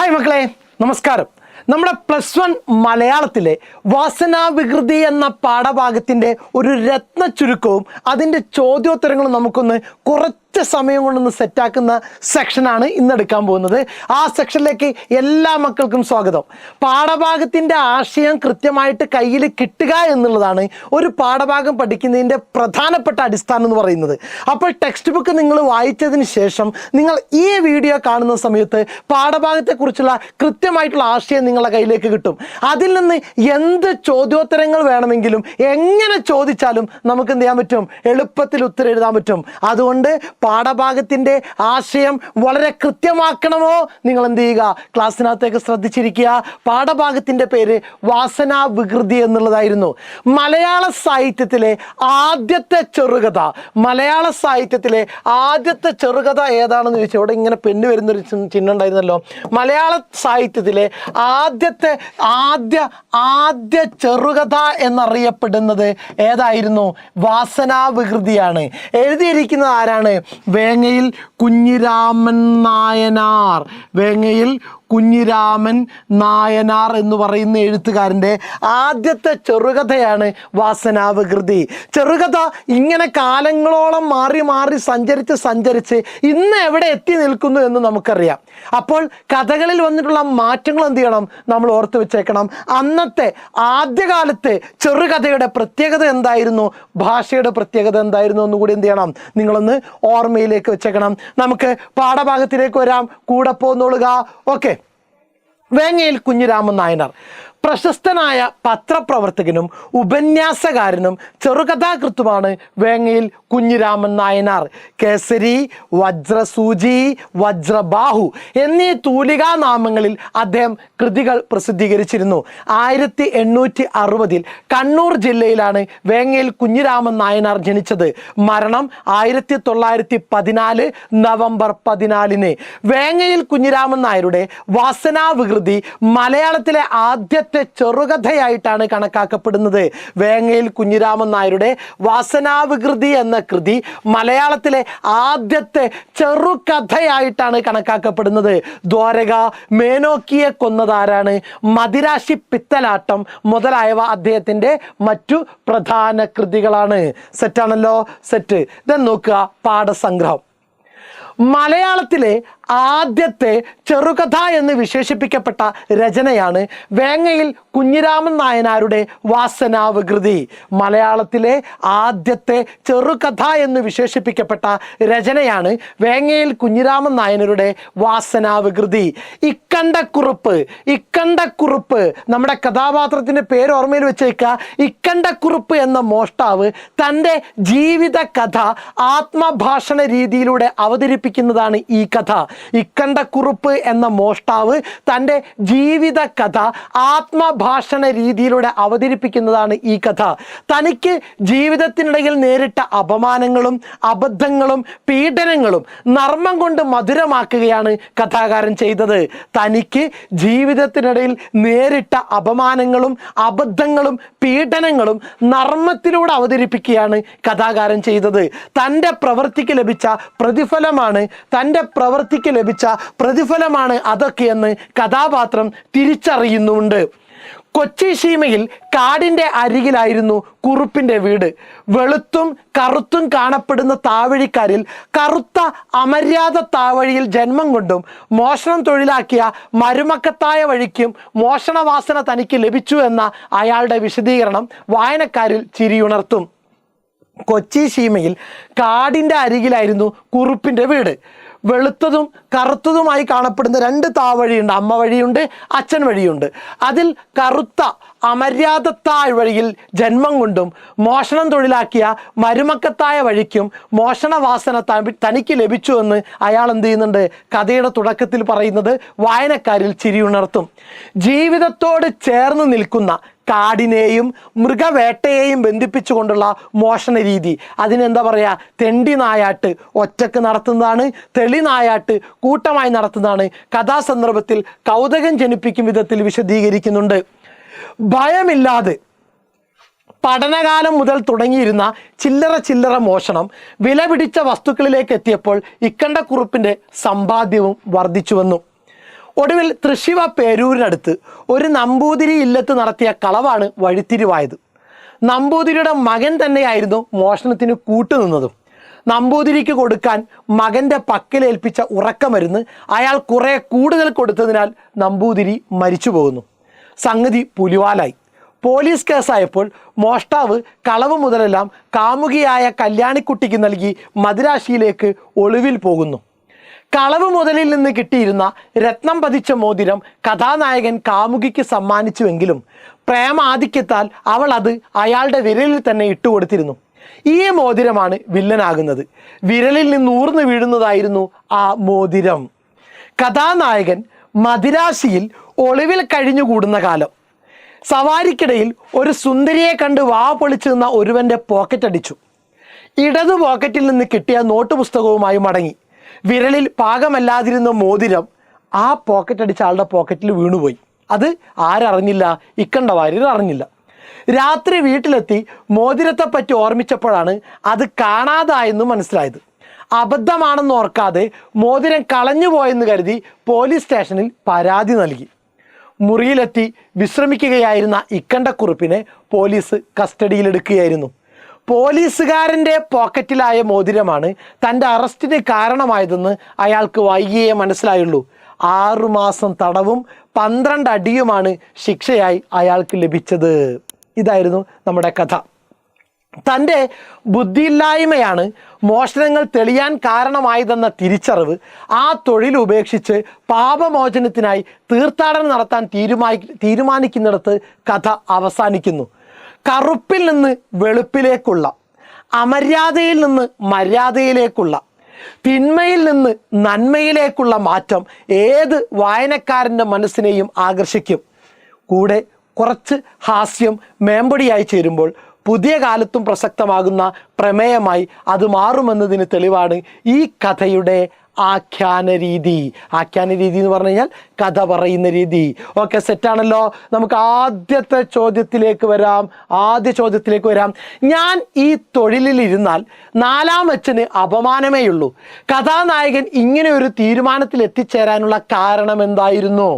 Hi മക്കളെ, നമസ്കാരം. നമ്മുടെ +1 മലയാളത്തിലെ വാസനാവികൃതി എന്ന പാഠഭാഗത്തിൻ്റെ ഒരു രത്ന ചുരുക്കവും അതിൻ്റെ ചോദ്യോത്തരങ്ങളും നമുക്കൊന്ന് കുറച്ച് സമയം കൊണ്ടൊന്ന് സെറ്റാക്കുന്ന സെക്ഷനാണ് ഇന്നെടുക്കാൻ പോകുന്നത്. ആ സെക്ഷനിലേക്ക് എല്ലാ മക്കൾക്കും സ്വാഗതം. പാഠഭാഗത്തിൻ്റെ ആശയം കൃത്യമായിട്ട് കയ്യിൽ കിട്ടുക എന്നുള്ളതാണ് ഒരു പാഠഭാഗം പഠിക്കുന്നതിൻ്റെ പ്രധാനപ്പെട്ട അടിസ്ഥാനം എന്ന് പറയുന്നത്. അപ്പോൾ ടെക്സ്റ്റ് ബുക്ക് നിങ്ങൾ വായിച്ചതിന് ശേഷം നിങ്ങൾ ഈ വീഡിയോ കാണുന്ന സമയത്ത് പാഠഭാഗത്തെക്കുറിച്ചുള്ള കൃത്യമായിട്ടുള്ള ആശയം നിങ്ങളുടെ കയ്യിലേക്ക് കിട്ടും. അതിൽ നിന്ന് എന്ത് ചോദ്യോത്തരങ്ങൾ വേണമെങ്കിലും എങ്ങനെ ചോദിച്ചാലും നമുക്ക് എന്ത് ചെയ്യാൻ പറ്റും, എളുപ്പത്തിൽ ഉത്തരം എഴുതാൻ പറ്റും. അതുകൊണ്ട് പാഠഭാഗത്തിൻ്റെ ആശയം വളരെ കൃത്യമാക്കണമോ, നിങ്ങൾ എന്ത് ചെയ്യുക, ക്ലാസ്സിനകത്തേക്ക് ശ്രദ്ധിച്ചിരിക്കുക. പാഠഭാഗത്തിൻ്റെ പേര് വാസനാവികൃതി എന്നുള്ളതായിരുന്നു. മലയാള സാഹിത്യത്തിലെ ആദ്യത്തെ ചെറുകഥ, മലയാള സാഹിത്യത്തിലെ ആദ്യത്തെ ചെറുകഥ ഏതാണെന്ന് ചോദിച്ചാൽ ഇവിടെ ഇങ്ങനെ പെണ്ണ് വരുന്നൊരു ചിഹ്നം ഉണ്ടായിരുന്നല്ലോ. മലയാള സാഹിത്യത്തിലെ ആദ്യ ചെറുകഥ എന്നറിയപ്പെടുന്നത് ഏതായിരുന്നു? വാസനാവികൃതിയാണ്. എഴുതിയിരിക്കുന്നത് ആരാണ്? വേങ്ങയിൽ കുഞ്ഞിരാമൻ നായനാർ. വേങ്ങയിൽ കുഞ്ഞിരാമൻ നായനാർ എന്ന് പറയുന്ന എഴുത്തുകാരൻ്റെ ആദ്യത്തെ ചെറുകഥയാണ് വാസനാവികൃതി. ചെറുകഥ ഇങ്ങനെ കാലങ്ങളോളം മാറി മാറി സഞ്ചരിച്ച് ഇന്ന് എവിടെ എത്തി നിൽക്കുന്നു എന്ന് നമുക്കറിയാം. അപ്പോൾ കഥകളിൽ വന്നിട്ടുള്ള മാറ്റങ്ങൾ എന്ത് ചെയ്യണം, നമ്മൾ ഓർത്ത് വെച്ചേക്കണം. അന്നത്തെ ആദ്യകാലത്തെ ചെറുകഥയുടെ പ്രത്യേകത എന്തായിരുന്നു, ഭാഷയുടെ പ്രത്യേകത എന്തായിരുന്നു എന്നുകൂടി എന്ത് ചെയ്യണം, നിങ്ങളൊന്ന് ഓർമ്മയിലേക്ക് വെച്ചേക്കണം. നമുക്ക് പാഠഭാഗത്തിലേക്ക് വരാം, കൂടെ പോന്നോളുക. ഓക്കെ. വേങ്ങയിൽ കുഞ്ഞിരാമൻ നായനാർ പ്രശസ്തനായ പത്രപ്രവർത്തകനും ഉപന്യാസകാരനും ചെറുകഥാകൃത്തുമാണ് വേങ്ങയിൽ കുഞ്ഞിരാമൻ നായനാർ. കേസരി, വജ്രസൂചി, വജ്രബാഹു എന്നീ തൂലികാ നാമങ്ങളിൽ അദ്ദേഹം കൃതികൾ പ്രസിദ്ധീകരിച്ചിരുന്നു. 1860 കണ്ണൂർ ജില്ലയിലാണ് വേങ്ങയിൽ കുഞ്ഞിരാമൻ നായനാർ ജനിച്ചത്. മരണം 1914 നവംബർ 14. വേങ്ങയിൽ കുഞ്ഞിരാമൻ നായരുടെ വാസനാവികൃതി മലയാളത്തിലെ ആദ്യത്തെ ചെറുകഥയായിട്ടാണ് കണക്കാക്കപ്പെടുന്നത്. വേങ്ങയിൽ കുഞ്ഞിരാമൻ നായരുടെ വാസനാവികൃതി എന്ന കൃതി മലയാളത്തിലെ ആദ്യത്തെ ചെറുകഥയായിട്ടാണ് കണക്കാക്കപ്പെടുന്നത്. ദ്വാരക, മേനോക്കിയെ കൊന്നതാരാണ്, മദിരാശി പിത്തലാട്ടം മുതലായവ അദ്ദേഹത്തിൻ്റെ മറ്റു പ്രധാന കൃതികളാണ്. സെറ്റാണല്ലോ, സെറ്റ്. ഇതെന്ന് നോക്കുക, പാഠസംഗ്രഹം. മലയാളത്തിലെ ആദ്യത്തെ ചെറുകഥ എന്ന് വിശേഷിപ്പിക്കപ്പെട്ട രചനയാണ് വേങ്ങയിൽ കുഞ്ഞിരാമൻ നായനാരുടെ വാസനാവികൃതി. മലയാളത്തിലെ ആദ്യത്തെ ചെറുകഥ എന്ന് വിശേഷിപ്പിക്കപ്പെട്ട രചനയാണ് വേങ്ങയിൽ കുഞ്ഞിരാമൻ നായനാരുടെ വാസനാവികൃതി. ഇക്കണ്ടക്കുറുപ്പ് നമ്മുടെ കഥാപാത്രത്തിൻ്റെ പേര് ഓർമ്മയിൽ വെച്ചേക്കുക. ഇക്കണ്ടക്കുറുപ്പ് എന്ന മോഷ്ടാവ് തൻ്റെ ജീവിത കഥ ആത്മഭാഷണ രീതിയിലൂടെ അവതരിപ്പിക്കുന്നതാണ് ഈ കഥ. ഇക്കണ്ടക്കുറുപ്പ് എന്ന മോഷ്ടാവ് തൻ്റെ ജീവിത കഥ ആത്മഭാഷണ രീതിയിലൂടെ അവതരിപ്പിക്കുന്നതാണ് ഈ കഥ. തനിക്ക് ജീവിതത്തിനിടയിൽ നേരിട്ട അപമാനങ്ങളും അബദ്ധങ്ങളും പീഡനങ്ങളും നർമ്മം കൊണ്ട് മധുരമാക്കുകയാണ് കഥാകാരൻ ചെയ്തത്. തനിക്ക് ജീവിതത്തിനിടയിൽ നേരിട്ട അപമാനങ്ങളും അബദ്ധങ്ങളും പീഡനങ്ങളും നർമ്മത്തിലൂടെ അവതരിപ്പിക്കുകയാണ് കഥാകാരൻ ചെയ്തത്. തൻ്റെ പ്രവൃത്തിക്ക് ലഭിച്ച പ്രതിഫലമാണ് അതൊക്കെയെന്ന് കഥാപാത്രം തിരിച്ചറിയുന്നുണ്ട്. കൊച്ചി സീമയിൽ കാടിൻ്റെ അരികിലായിരുന്നു കുറുപ്പിൻ്റെ വീട്. വെളുത്തും കറുത്തും കാണപ്പെടുന്ന താവഴിക്കാരിൽ കറുത്ത അമര്യാദ താവഴിയിൽ ജന്മം കൊണ്ടും മോഷണം തൊഴിലാക്കിയ മരുമക്കത്തായ വഴിക്കും മോഷണവാസന തനിക്ക് ലഭിച്ചു എന്ന അയാളുടെ വിശദീകരണം വായനക്കാരിൽ ചിരിയുണർത്തും. കൊച്ചി സീമയിൽ കാടിൻ്റെ അരികിലായിരുന്നു കുറുപ്പിൻ്റെ വീട്. വെളുത്തതും കറുത്തതുമായി കാണപ്പെടുന്ന 2 താവഴിയുണ്ട്, അമ്മ വഴിയുണ്ട്, അച്ഛൻ വഴിയുണ്ട്. അതിൽ കറുത്ത അമര്യാദത്തായ വഴിയിൽ ജന്മം കൊണ്ടും മോഷണം തൊഴിലാക്കിയ മരുമക്കത്തായ വഴിക്കും മോഷണവാസന തനിക്ക് ലഭിച്ചു എന്ന് അയാൾ എന്ത് ചെയ്യുന്നുണ്ട്, കഥയുടെ തുടക്കത്തിൽ പറയുന്നത് വായനക്കാരിൽ ചിരിയുണർത്തും. ജീവിതത്തോട് ചേർന്ന് നിൽക്കുന്ന കാടിനെയും മൃഗവേട്ടയെയും ബന്ധിപ്പിച്ചുകൊണ്ടുള്ള മോഷണ രീതി, അതിനെന്താ പറയുക, തെണ്ടി നായാട്ട് ഒറ്റക്ക് നടത്തുന്നതാണ്, തെളി നായാട്ട് കൂട്ടമായി നടത്തുന്നതാണ്. കഥാസന്ദർഭത്തിൽ കൗതുകം ജനിപ്പിക്കും വിധത്തിൽ വിശദീകരിക്കുന്നുണ്ട്. ഭയമില്ലാതെ പഠനകാലം മുതൽ തുടങ്ങിയിരുന്ന ചില്ലറ മോഷണം വില പിടിച്ച വസ്തുക്കളിലേക്ക് എത്തിയപ്പോൾ ഇക്കണ്ടക്കുറുപ്പിൻ്റെ സമ്പാദ്യവും വർദ്ധിച്ചു വന്നു. ഒടുവിൽ തൃശ്ശിവ പേരൂരിനടുത്ത് ഒരു നമ്പൂതിരി ഇല്ലത്ത് നടത്തിയ കളവാണ് വഴിത്തിരിവായത്. നമ്പൂതിരിയുടെ മകൻ തന്നെയായിരുന്നു മോഷണത്തിന് കൂട്ടുനിന്നതും. നമ്പൂതിരിക്ക് കൊടുക്കാൻ മകൻ്റെ പക്കലേൽപ്പിച്ച ഉറക്കമരുന്ന് അയാൾ കുറെ കൂടുതൽ കൊടുത്തതിനാൽ നമ്പൂതിരി മരിച്ചു പോകുന്നു. സംഗതി പുലിവാലായി. പോലീസ് കേസായപ്പോൾ മോഷ്ടാവ് കളവ് മുതലെല്ലാം കാമുകിയായ കല്യാണിക്കുട്ടിക്ക് നൽകി മദിരാശിയിലേക്ക് ഒളിവിൽ പോകുന്നു. കളവ് മുതലിൽ നിന്ന് കിട്ടിയിരുന്ന രത്നം പതിച്ച മോതിരം കഥാനായകൻ കാമുകിക്ക് സമ്മാനിച്ചുവെങ്കിലും പ്രേമാധിക്യത്താൽ അവൾ അത് അയാളുടെ വിരലിൽ തന്നെ ഇട്ടുകൊടുത്തിരുന്നു. ഈ മോതിരമാണ് വില്ലനാകുന്നത്. വിരലിൽ നിന്ന് ഊർന്നു വീഴുന്നതായിരുന്നു ആ മോതിരം. കഥാനായകൻ മദിരാശിയിൽ ഒളിവിൽ കഴിഞ്ഞുകൂടുന്ന കാലം. സവാരിക്കിടയിൽ ഒരു സുന്ദരിയെ കണ്ട് വാ പൊളിച്ചു നിന്ന ഒരുവൻ്റെ പോക്കറ്റ് അടിച്ചു. ഇടതു പോക്കറ്റിൽ നിന്ന് കിട്ടിയ നോട്ട് പുസ്തകവുമായി മടങ്ങി. വിരലിൽ പാകമല്ലാതിരുന്ന മോതിരം ആ പോക്കറ്റ് അടിച്ച ആളുടെ പോക്കറ്റിൽ വീണുപോയി. അത് ആരറിഞ്ഞില്ല? ഇക്കണ്ട വാര്യർ അറിഞ്ഞില്ല. രാത്രി വീട്ടിലെത്തി മോതിരത്തെപ്പറ്റി ഓർമ്മിച്ചപ്പോഴാണ് അത് കാണാതായെന്ന് മനസ്സിലായത്. അബദ്ധമാണെന്ന് ഓർക്കാതെ മോതിരം കളഞ്ഞുപോയെന്ന് കരുതി പോലീസ് സ്റ്റേഷനിൽ പരാതി നൽകി. മുറിയിലെത്തി വിശ്രമിക്കുകയായിരുന്ന ഇക്കണ്ടക്കുറുപ്പിനെ പോലീസ് കസ്റ്റഡിയിലെടുക്കുകയായിരുന്നു. പോലീസുകാരൻ്റെ പോക്കറ്റിലായ മോതിരമാണ് തൻ്റെ അറസ്റ്റിന് കാരണമായതെന്ന് അയാൾക്ക് വൈകിയേ മനസ്സിലായുള്ളൂ. 6 മാസം തടവും 12 അടിയുമാണ് ശിക്ഷയായി അയാൾക്ക് ലഭിച്ചത്. ഇതായിരുന്നു നമ്മുടെ കഥ. തൻ്റെ ബുദ്ധിയില്ലായ്മയാണ് മോഷണങ്ങൾ തെളിയാൻ കാരണമായതെന്ന തിരിച്ചറിവ് ആ തൊഴിൽ ഉപേക്ഷിച്ച് പാപമോചനത്തിനായി തീർത്ഥാടനം നടത്താൻ തീരുമാനിക്കുന്നിടത്ത് കഥ അവസാനിക്കുന്നു. കറുപ്പിൽ നിന്ന് വെളുപ്പിലേക്കുള്ള, അമര്യാദയിൽ നിന്ന് മര്യാദയിലേക്കുള്ള, തിന്മയിൽ നിന്ന് നന്മയിലേക്കുള്ള മാറ്റം ഏത് വായനക്കാരൻ്റെ മനസ്സിനെയും ആകർഷിക്കും. കൂടെ കുറച്ച് ഹാസ്യം മേമ്പടിയായി ചേരുമ്പോൾ പുതിയ കാലത്തും പ്രസക്തമാകുന്ന പ്രമേയമായി അത് മാറുമെന്നതിന് തെളിവാണ് ഈ കഥയുടെ ആഖ്യാന രീതി. ആഖ്യാന രീതി എന്ന് പറഞ്ഞു കഴിഞ്ഞാൽ കഥ പറയുന്ന രീതി. ഓക്കെ, സെറ്റാണല്ലോ. നമുക്ക് ആദ്യ ചോദ്യത്തിലേക്ക് വരാം. ഞാൻ ഈ തൊഴിലിലിരുന്നാൽ 4-ാം അച്ഛന് അപമാനമേയുള്ളൂ. കഥാനായകൻ ഇങ്ങനെ ഒരു തീരുമാനത്തിൽ എത്തിച്ചേരാനുള്ള കാരണം എന്തായിരുന്നു?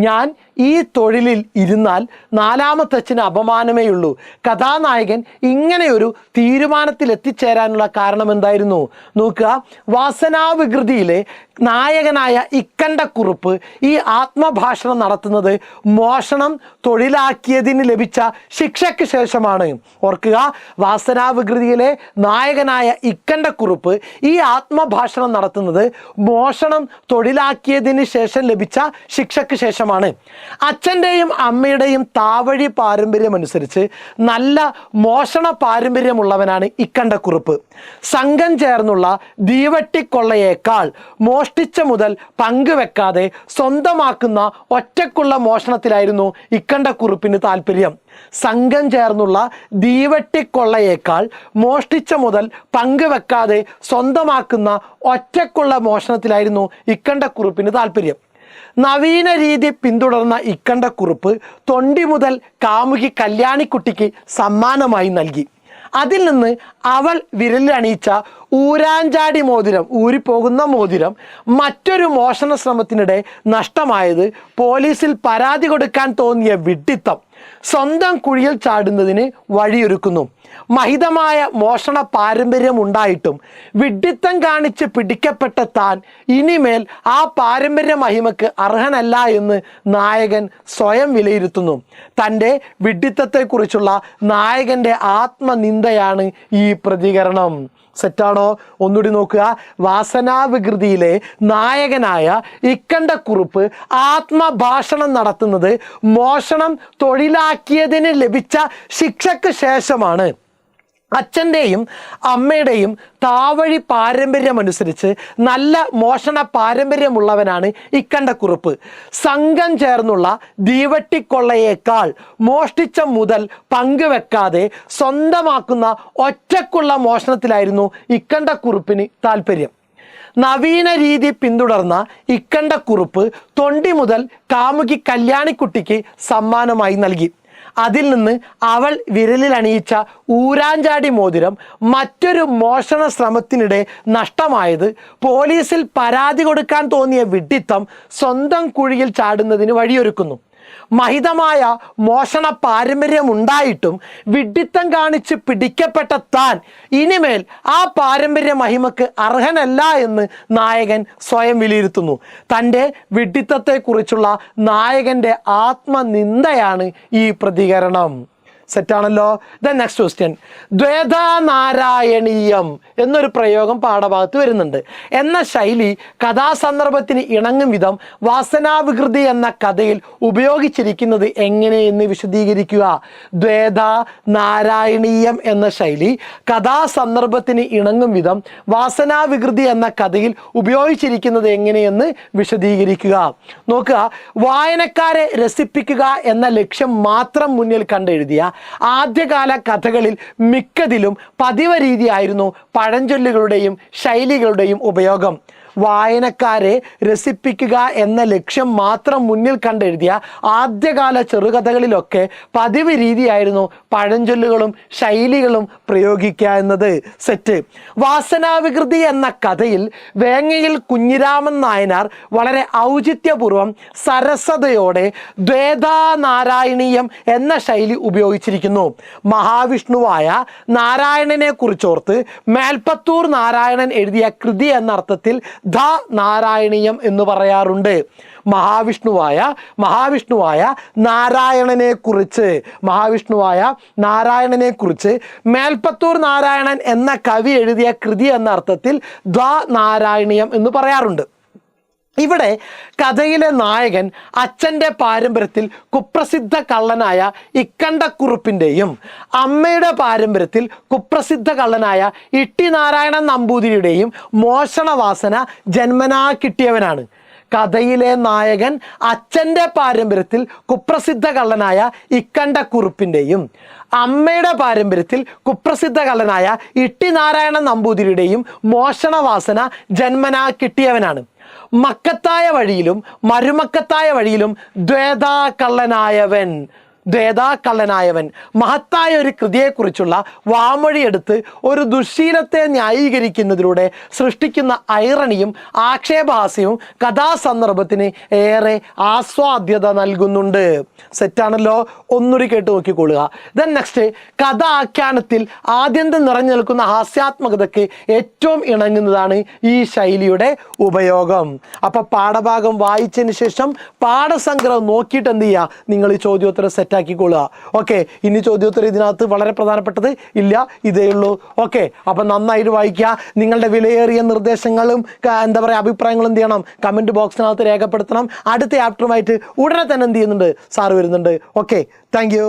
ഞാൻ ഈ തൊഴിലിൽ ഇരുന്നാൽ 4-ാമത്തെ അച്ഛന് അപമാനമേയുള്ളൂ. കഥാനായകൻ ഇങ്ങനെയൊരു തീരുമാനത്തിൽ എത്തിച്ചേരാനുള്ള കാരണം എന്തായിരുന്നു? നോക്കുക, വാസനാവികൃതിയിലെ നായകനായ ഇക്കണ്ടക്കുറുപ്പ് ഈ ആത്മഭാഷണം നടത്തുന്നത് മോഷണം തൊഴിലാക്കിയതിന് ലഭിച്ച ശിക്ഷയ്ക്ക് ശേഷമാണ്. ഓർക്കുക, വാസനാവികൃതിയിലെ നായകനായ ഇക്കണ്ടക്കുറുപ്പ് ഈ ആത്മഭാഷണം നടത്തുന്നത് മോഷണം തൊഴിലാക്കിയതിന് ശേഷം ലഭിച്ച ശിക്ഷയ്ക്ക് ശേഷമാണ്. അച്ഛൻ്റെയും അമ്മയുടെയും താവഴി പാരമ്പര്യം അനുസരിച്ച് നല്ല മോഷണ പാരമ്പര്യമുള്ളവനാണ് ഇക്കണ്ടക്കുറുപ്പ്. സംഘം ചേർന്നുള്ള ദീവട്ടിക്കൊള്ളയേക്കാൾ മോഷ്ടിച്ച മുതൽ പങ്കുവെക്കാതെ സ്വന്തമാക്കുന്ന ഒറ്റക്കുള്ള മോഷണത്തിലായിരുന്നു ഇക്കണ്ടക്കുറുപ്പിന് താല്പര്യം. സംഘം ചേർന്നുള്ള ദീവട്ടിക്കൊള്ളയേക്കാൾ മോഷ്ടിച്ച മുതൽ പങ്കുവെക്കാതെ സ്വന്തമാക്കുന്ന ഒറ്റക്കുള്ള മോഷണത്തിലായിരുന്നു ഇക്കണ്ടക്കുറുപ്പിന് താല്പര്യം. നവീന രീതി പിന്തുടർന്ന ഇക്കണ്ടക്കുറുപ്പ് തൊണ്ടി മുതൽ കാമുകി കല്യാണിക്കുട്ടിക്ക് സമ്മാനമായി നൽകി. അതിൽ നിന്ന് അവൾ വിരലിലണിയിച്ച ഊരാഞ്ചാടി മോതിരം, ഊരിപ്പോകുന്ന മോതിരം മറ്റൊരു മോഷണ ശ്രമത്തിനിടെ നഷ്ടമായത് പോലീസിൽ പരാതി കൊടുക്കാൻ തോന്നിയ വിഡ്ഢിത്തം സ്വന്തം കുഴിയിൽ ചാടുന്നതിന് വഴിയൊരുക്കുന്നു. മഹിതമായ മോഷണ പാരമ്പര്യം ഉണ്ടായിട്ടും വിഡ്ഢിത്തം കാണിച്ച് പിടിക്കപ്പെട്ട താൻ ഇനിമേൽ ആ പാരമ്പര്യ മഹിമക്ക് അർഹനല്ല എന്ന് നായകൻ സ്വയം വിലയിരുത്തുന്നു. തൻ്റെ വിഡ്ഢിത്തത്തെക്കുറിച്ചുള്ള നായകൻ്റെ ആത്മനിന്ദയാണ് ഈ പ്രതികരണം. സെറ്റാണോ? ഒന്നുകൂടി നോക്കുക. വാസനാവികൃതിയിലെ നായകനായ ഇക്കണ്ടക്കുറുപ്പ് ആത്മഭാഷണം നടത്തുന്നത് മോഷണം തൊഴിലാക്കിയതിന് ലഭിച്ച ശിക്ഷയ്ക്ക് ശേഷമാണ്. അച്ഛൻ്റെയും അമ്മയുടെയും താവഴി പാരമ്പര്യമനുസരിച്ച് നല്ല മോഷണ പാരമ്പര്യമുള്ളവനാണ് ഇക്കണ്ടക്കുറുപ്പ്. സംഘം ചേർന്നുള്ള ദീവട്ടിക്കൊള്ളയേക്കാൾ മോഷ്ടിച്ച മുതൽ പങ്കുവെക്കാതെ സ്വന്തമാക്കുന്ന ഒറ്റക്കുള്ള മോഷണത്തിലായിരുന്നു ഇക്കണ്ടക്കുറുപ്പിന് താല്പര്യം. നവീന രീതി പിന്തുടർന്ന ഇക്കണ്ടക്കുറുപ്പ് തൊണ്ടി മുതൽ കാമുകി കല്യാണിക്കുട്ടിക്ക് സമ്മാനമായി നൽകി. അതിൽ നിന്ന് അവൾ വിരലിൽ അണിയിച്ച ഊരാഞ്ചാടി മോതിരം മറ്റൊരു മോഷണ ശ്രമത്തിനിടെ നഷ്ടമായത് പോലീസിൽ പരാതി കൊടുക്കാൻ തോന്നിയ വിഡ്ഢിത്തം സ്വന്തം കുഴിയിൽ ചാടുന്നതിന് വഴിയൊരുക്കുന്നു. മഹിതമായ മോഷണ പാരമ്പര്യമുണ്ടായിട്ടും വിഡ്ഢിത്തം കാണിച്ച് പിടിക്കപ്പെട്ട താൻ ഇനിമേൽ ആ പാരമ്പര്യ മഹിമക്ക് അർഹനല്ല എന്ന് നായകൻ സ്വയം വിലയിരുത്തുന്നു. തൻ്റെ വിഡ്ഢിത്തത്തെക്കുറിച്ചുള്ള നായകൻ്റെ ആത്മനിന്ദയാണ് ഈ പ്രതികരണം. സെറ്റാണല്ലോ. ദെൻ നെക്സ്റ്റ് ക്വസ്റ്റ്യൻ, ദ്വേധാനാരായണീയം എന്നൊരു പ്രയോഗം പാഠഭാഗത്ത് വരുന്നുണ്ട്. എന്ന ശൈലി കഥാസന്ദർഭത്തിന് ഇണങ്ങും വിധം വാസനാവികൃതി എന്ന കഥയിൽ ഉപയോഗിച്ചിരിക്കുന്നത് എങ്ങനെയെന്ന് വിശദീകരിക്കുക. ദ്വേധാനാരായണീയം എന്ന ശൈലി കഥാസന്ദർഭത്തിന് ഇണങ്ങും വിധം വാസനാവികൃതി എന്ന കഥയിൽ ഉപയോഗിച്ചിരിക്കുന്നത് എങ്ങനെയെന്ന് വിശദീകരിക്കുക. നോക്കുക, വായനക്കാരെ രസിപ്പിക്കുക എന്ന ലക്ഷ്യം മാത്രം മുന്നിൽ കണ്ടെഴുതിയ ആദ്യകാല കഥകളിൽ മിക്കതിലും പതിവ് രീതിയായിരുന്നു പഴഞ്ചൊല്ലുകളുടെയും ശൈലികളുടെയും ഉപയോഗം. വായനക്കാരെ രസിപ്പിക്കുക എന്ന ലക്ഷ്യം മാത്രം മുന്നിൽ കണ്ടെഴുതിയ ആദ്യകാല ചെറുകഥകളിലൊക്കെ പതിവ് രീതിയായിരുന്നു പഴഞ്ചൊല്ലുകളും ശൈലികളും പ്രയോഗിക്കുക എന്നത്. സെറ്റ്. വാസനാവികൃതി എന്ന കഥയിൽ വേങ്ങയിൽ കുഞ്ഞിരാമൻ നായനാർ വളരെ ഔചിത്യപൂർവം സരസതയോടെ ദ്വേധാനാരായണീയം എന്ന ശൈലി ഉപയോഗിച്ചിരിക്കുന്നു. മഹാവിഷ്ണുവായ നാരായണനെ കുറിച്ചോർത്ത് മേൽപ്പത്തൂർ നാരായണൻ എഴുതിയ കൃതി എന്ന അർത്ഥത്തിൽ ധ നാരായണീയം എന്ന് പറയാറുണ്ട്. മഹാവിഷ്ണുവായ നാരായണനെ കുറിച്ച് മേൽപ്പത്തൂർ നാരായണൻ എന്ന കവി എഴുതിയ കൃതി എന്ന അർത്ഥത്തിൽ ധ നാരായണീയം എന്ന് പറയാറുണ്ട്. ഇവിടെ കഥയിലെ നായകൻ അച്ഛൻ്റെ പാരമ്പര്യത്തിൽ കുപ്രസിദ്ധ കള്ളനായ ഇക്കണ്ടക്കുറുപ്പിൻ്റെയും അമ്മയുടെ പാരമ്പര്യത്തിൽ കുപ്രസിദ്ധ കള്ളനായ ഇട്ടി നാരായണൻ നമ്പൂതിരിയുടെയും മോഷണവാസന ജന്മനാ കിട്ടിയവനാണ്. കഥയിലെ നായകൻ അച്ഛൻ്റെ പാരമ്പര്യത്തിൽ കുപ്രസിദ്ധ കള്ളനായ ഇക്കണ്ടക്കുറുപ്പിൻ്റെയും അമ്മയുടെ പാരമ്പര്യത്തിൽ കുപ്രസിദ്ധ കള്ളനായ ഇട്ടി നാരായണൻ നമ്പൂതിരിയുടെയും മോഷണവാസന ജന്മനാ കിട്ടിയവനാണ്. മക്കത്തായ വഴിയിലും മരുമക്കത്തായ വഴിയിലും ദ്വേധാകള്ളനായവൻ മഹത്തായ ഒരു കൃതിയെക്കുറിച്ചുള്ള വാമൊഴിയെടുത്ത് ഒരു ദുശ്ശീലത്തെ ന്യായീകരിക്കുന്നതിലൂടെ സൃഷ്ടിക്കുന്ന ഐറണിയും ആക്ഷേപഹാസ്യവും കഥാസന്ദർഭത്തിന് ഏറെ ആസ്വാദ്യത നൽകുന്നുണ്ട്. സെറ്റാണല്ലോ. ഒന്നുകൂടി കേട്ട് നോക്കിക്കൊള്ളുക. ദെൻ നെക്സ്റ്റ്, കഥ ആഖ്യാനത്തിൽ ആദ്യന്തം നിറഞ്ഞു നിൽക്കുന്ന ഹാസ്യാത്മകതയ്ക്ക് ഏറ്റവും ഇണങ്ങുന്നതാണ് ഈ ശൈലിയുടെ ഉപയോഗം. അപ്പൊ പാഠഭാഗം വായിച്ചതിന് ശേഷം പാഠസംഗ്രഹം നോക്കിയിട്ട് എന്ത് ചെയ്യുക, നിങ്ങൾ ഈ ചോദ്യോത്തരം സെറ്റാക്കിക്കൊള്ളുക. ഓക്കെ, ഇനി ചോദ്യോത്തരം ഇതിനകത്ത് വളരെ പ്രധാനപ്പെട്ടത് ഇല്ല, ഇതേ ഉള്ളൂ. ഓക്കെ, അപ്പം നന്നായിട്ട് വായിക്കുക. നിങ്ങളുടെ വിലയേറിയ നിർദ്ദേശങ്ങളും അഭിപ്രായങ്ങളും എന്ത് ചെയ്യണം, കമൻറ്റ് ബോക്സിനകത്ത് രേഖപ്പെടുത്തണം. അടുത്ത ചാപ്റ്ററുമായിട്ട് ഉടനെ തന്നെ എന്ത് ചെയ്യുന്നുണ്ട്, സാറ് വരുന്നുണ്ട്. Okay, thank you.